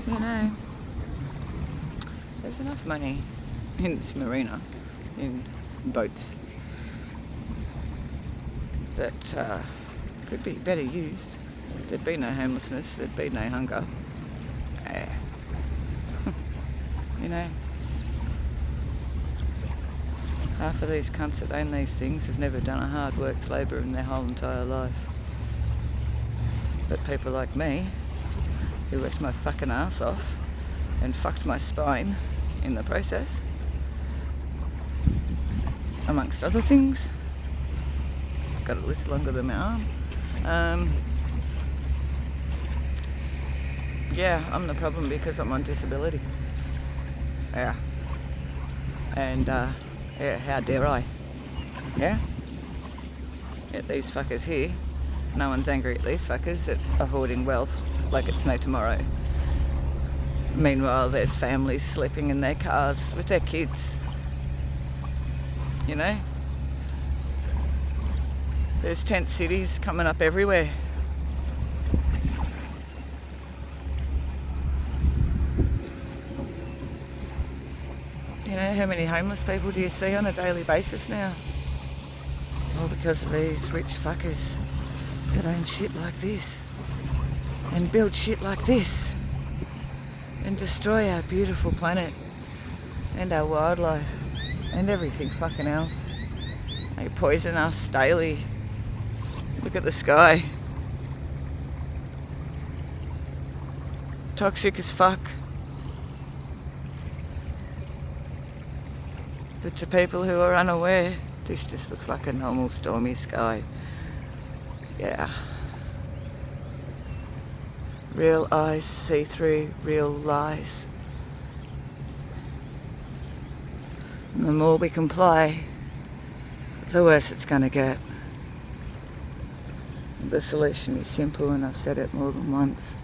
You know, there's enough money in this marina, in boats, that could be better used. There'd be no homelessness, there'd be no hunger. You know, half of these cunts that own these things have never done a hard work's labour in their whole entire life. But people like me, who worked my fucking ass off and fucked my spine in the process, amongst other things, got a list longer than my arm. Yeah, I'm the problem because I'm on disability. Yeah. And, yeah, how dare I? Yeah? At these fuckers here, no one's angry at these fuckers that are hoarding wealth like it's no tomorrow. Meanwhile, there's families sleeping in their cars with their kids. You know? There's tent cities coming up everywhere. You know, how many homeless people do you see on a daily basis now? All because of these rich fuckers that own shit like this and build shit like this and destroy our beautiful planet and our wildlife and everything fucking else. They poison us daily. Look at the sky. Toxic as fuck. But to people who are unaware, this just looks like a normal stormy sky. Yeah. Real eyes see through real lies. And the more we comply, the worse it's going to get. The solution is simple, and I've said it more than once.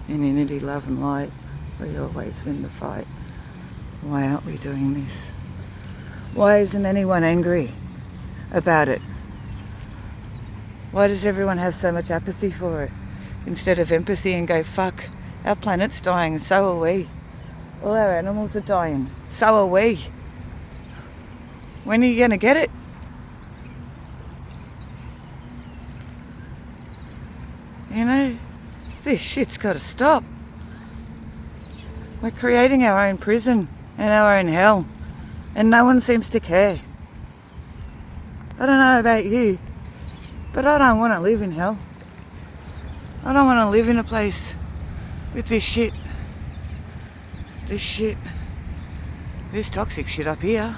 In unity, love and light, we always win the fight. Why aren't we doing this? Why isn't anyone angry about it? Why does everyone have so much apathy for it instead of empathy and go, fuck, our planet's dying and so are we. All our animals are dying, so are we. When are you going to get it? You know, this shit's got to stop. We're creating our own prison and our own hell, and no one seems to care. I don't know about you, but I don't want to live in hell. I don't want to live in a place with this shit. This toxic shit up here.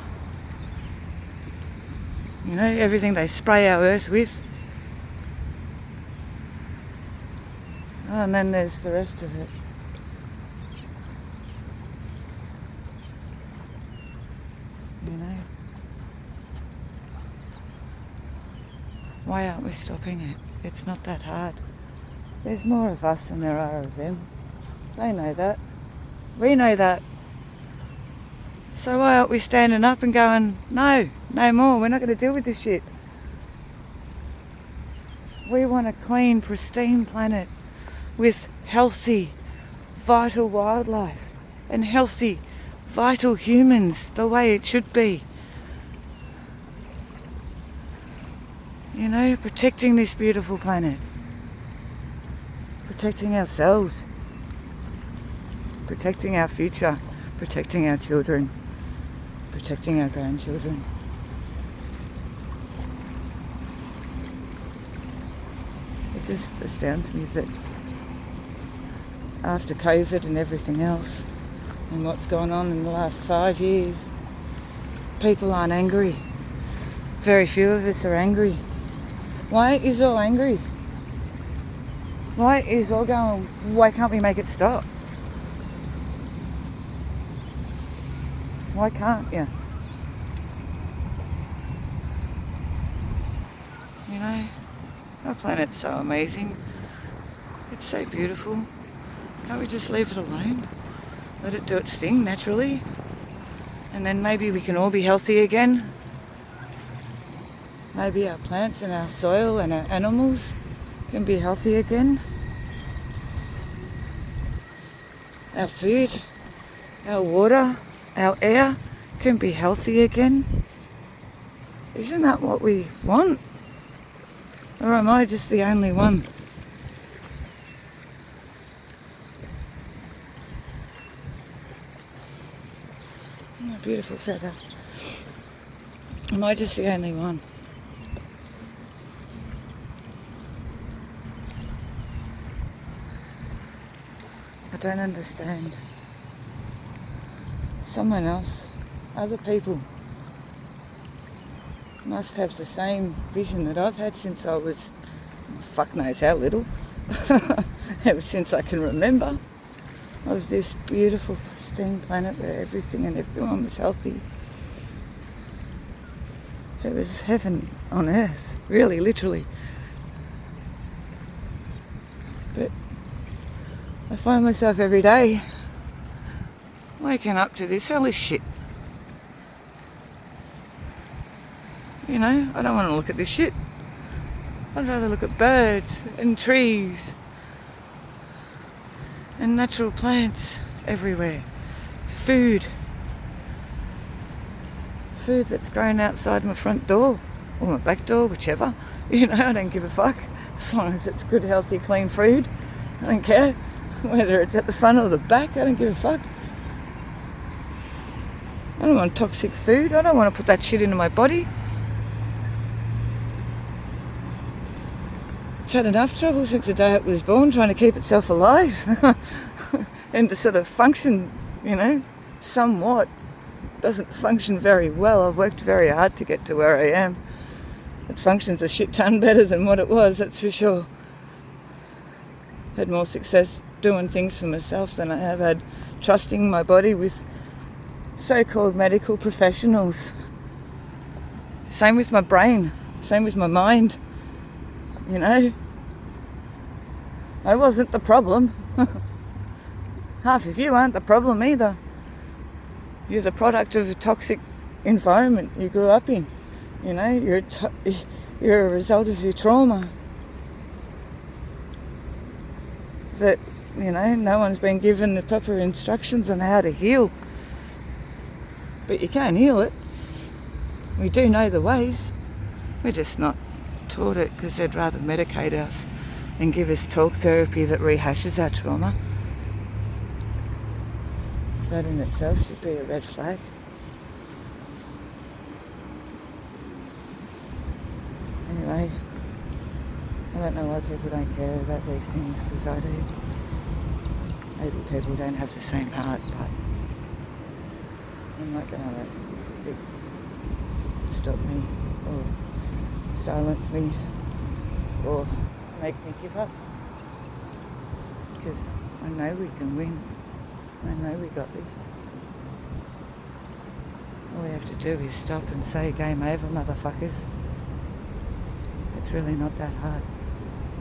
You know, everything they spray our earth with. Oh, and then there's the rest of it. You know? Why aren't we stopping it? It's not that hard. There's more of us than there are of them. They know that. We know that. So why aren't we standing up and going, no more, we're not going to deal with this shit. We want a clean, pristine planet with healthy, vital wildlife and healthy, vital humans, the way it should be. You know, protecting this beautiful planet. Protecting ourselves. Protecting our future. Protecting our children. Protecting our grandchildren. It just astounds me that after COVID and everything else and what's gone on in the last 5 years, people aren't angry. Very few of us are angry. Why is all angry? Why is all going, why can't we make it stop? Why can't you? You know, our planet's so amazing. It's so beautiful. Can't we just leave it alone? Let it do its thing naturally? And then maybe we can all be healthy again. Maybe our plants and our soil and our animals can be healthy again. our food, our water, our air can be healthy again. Isn't that what we want? Or am I just the only one? Oh, beautiful feather. Am I just the only one? I don't understand. Someone else, other people, must have the same vision that I've had since I was, fuck knows how little, ever since I can remember, of this beautiful, pristine planet where everything and everyone was healthy. It was heaven on earth, really, literally. But I find myself every day waking up to this hellish shit. You know, I don't want to look at this shit. I'd rather look at birds and trees and natural plants everywhere. Food that's grown outside my front door or my back door, whichever. You know, I don't give a fuck as long as it's good, healthy, clean food. I don't care whether it's at the front or the back. I don't give a fuck. I don't want toxic food. I don't want to put that shit into my body. It's had enough trouble since the day it was born trying to keep itself alive and to sort of function, you know, somewhat. Doesn't function very well. I've worked very hard to get to where I am. It functions a shit ton better than what it was, that's for sure. Had more success doing things for myself than I have had trusting my body with so-called medical professionals. Same with my brain, same with my mind. You know, I wasn't the problem. Half of you aren't the problem either. You're the product of a toxic environment you grew up in. You know, you're a result of your trauma. That, you know, no one's been given the proper instructions on how to heal. But you can heal it. We do know the ways. We're just not taught it because they'd rather medicate us and give us talk therapy that rehashes our trauma. That in itself should be a red flag. Anyway, I don't know why people don't care about these things, because I do. Maybe people don't have the same heart, but I'm not going to let it stop me or silence me or make me give up, because I know we can win. I know we got this. All we have to do is stop and say, game over, motherfuckers. It's really not that hard.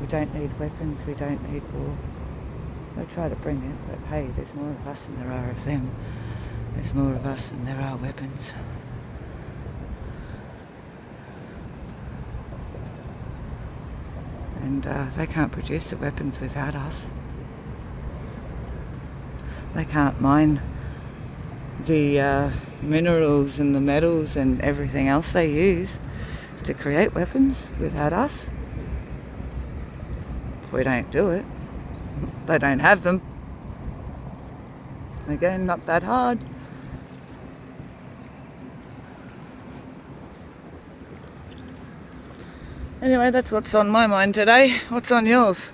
We don't need weapons, we don't need war. They try to bring it, but hey, there's more of us than there are of them. There's more of us than there are weapons. And they can't produce the weapons without us. They can't mine the minerals and the metals and everything else they use to create weapons without us. If we don't do it, they don't have them. Again, not that hard. Anyway, that's what's on my mind today. What's on yours?